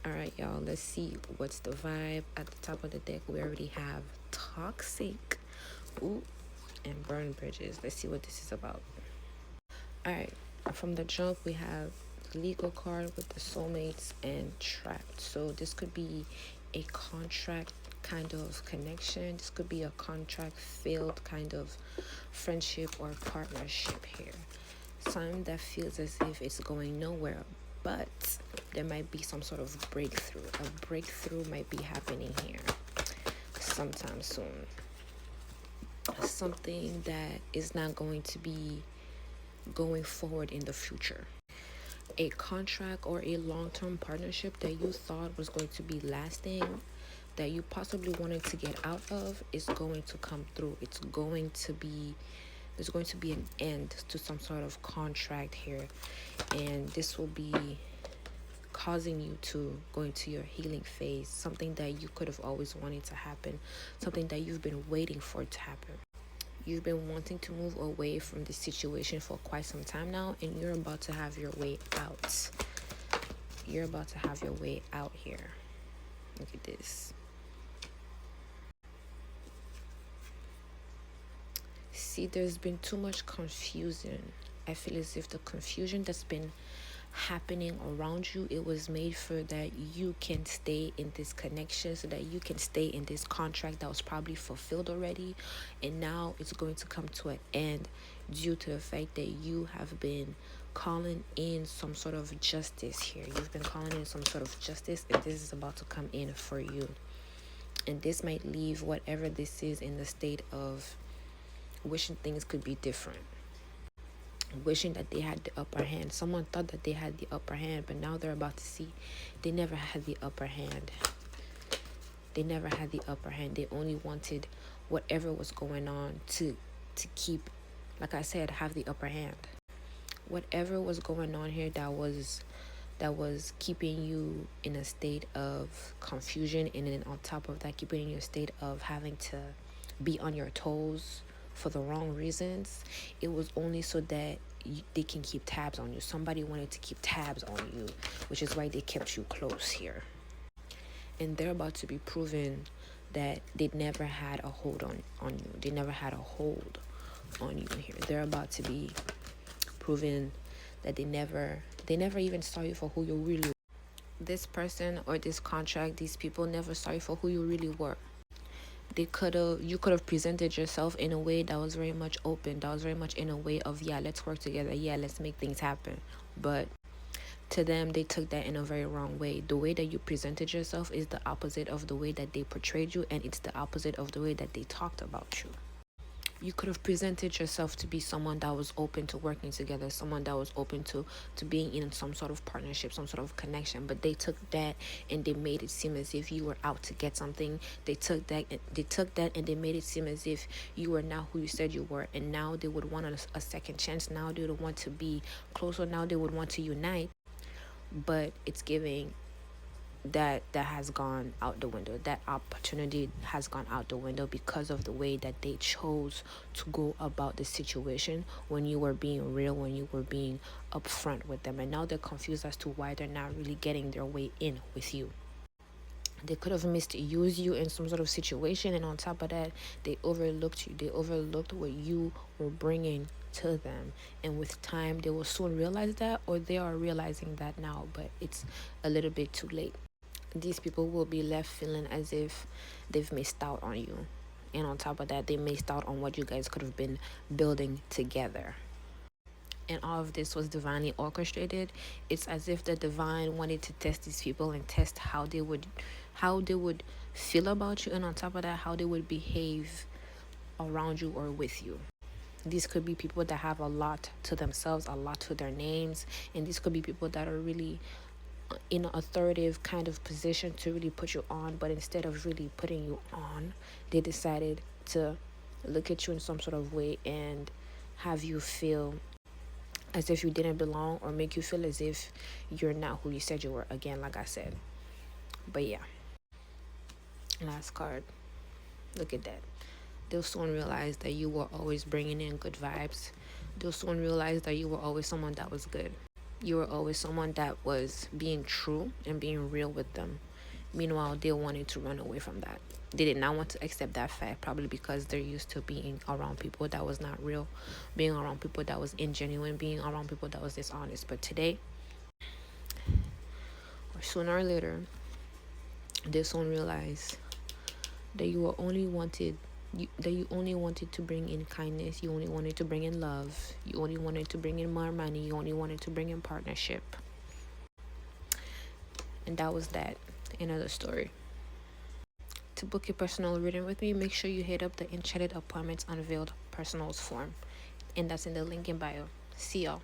All right, y'all, let's see what's the vibe. At the top of the deck, we already have toxic, ooh, and burn bridges. Let's see what this is about. All right, from the jump, we have legal card with the soulmates and trapped. So this could be a contract kind of connection. This could be a contract failed kind of friendship or partnership here. Something that feels as if it's going nowhere, but there might be some sort of breakthrough. A breakthrough might be happening here sometime soon. Something that is not going to be going forward in the future. A contract or a long-term partnership that you thought was going to be lasting, that you possibly wanted to get out of, is going to come through. There's going to be an end to some sort of contract here, and this will be causing you to go into your healing phase, something that you could have always wanted to happen, something that you've been waiting for to happen. You've been wanting to move away from this situation for quite some time now, and you're about to have your way out. You're about to have your way out here. Look at this. See, there's been too much confusion. I feel as if the confusion that's been happening around you, it was made for that you can stay in this connection, so that you can stay in this contract that was probably fulfilled already, and now it's going to come to an end due to the fact that you have been calling in some sort of justice here. You've been calling in some sort of justice, and this is about to come in for you. And this might leave whatever this is in the state of wishing things could be different, wishing that they had the upper hand. Someone thought that they had the upper hand, but now they're about to see they never had the upper hand. They never had the upper hand. They only wanted whatever was going on to keep, like I said, have the upper hand. Whatever was going on here that was keeping you in a state of confusion, and then on top of that, keeping you in a state of having to be on your toes for the wrong reasons, it was only so that they can keep tabs on you. Somebody wanted to keep tabs on you, which is why they kept you close here. And they're about to be proven that they never had a hold on you. They never had a hold on you here. They're about to be proven that they never even saw you for who you really were. This person or this contract, these people never saw you for who you really were. You could have presented yourself in a way that was very much open, that was very much in a way of, yeah, let's work together, yeah, let's make things happen. But to them, they took that in a very wrong way. The way that you presented yourself is the opposite of the way that they portrayed you, and it's the opposite of the way that they talked about you. You could have presented yourself to be someone that was open to working together, someone that was open to being in some sort of partnership, some sort of connection. But they took that and they made it seem as if you were out to get something. They took that and they made it seem as if you were not who you said you were. And now they would want a second chance. Now they would want to be closer. Now they would want to unite. But it's giving that has gone out the window. That opportunity has gone out the window because of the way that they chose to go about the situation when you were being real, when you were being upfront with them. And now they're confused as to why they're not really getting their way in with you. They could have misused you in some sort of situation, and on top of that, they overlooked you. They overlooked what you were bringing to them, and with time they will soon realize that, or they are realizing that now, but it's a little bit too late. These people will be left feeling as if they've missed out on you. And on top of that, they missed out on what you guys could have been building together. And all of this was divinely orchestrated. It's as if the divine wanted to test these people and test how they would feel about you, and on top of that, how they would behave around you or with you. These could be people that have a lot to themselves, a lot to their names, and these could be people that are really in an authoritative kind of position to really put you on, but instead of really putting you on, they decided to look at you in some sort of way and have you feel as if you didn't belong, or make you feel as if you're not who you said you were, again, like I said. But yeah, last card, look at that. They'll soon realize that you were always bringing in good vibes. They'll soon realize that you were always someone that was good. You were always someone that was being true and being real with them. Meanwhile, they wanted to run away from that. They did not want to accept that fact, probably because they're used to being around people that was not real, being around people that was ingenuine, being around people that was dishonest. But today, or sooner or later, they soon realize that you only wanted to bring in kindness, you only wanted to bring in love, you only wanted to bring in more money, you only wanted to bring in partnership. And that was that. Another story. To book a personal reading with me, make sure you hit up the Enchanted Appointments Unveiled personals form, and that's in the link in bio. See y'all.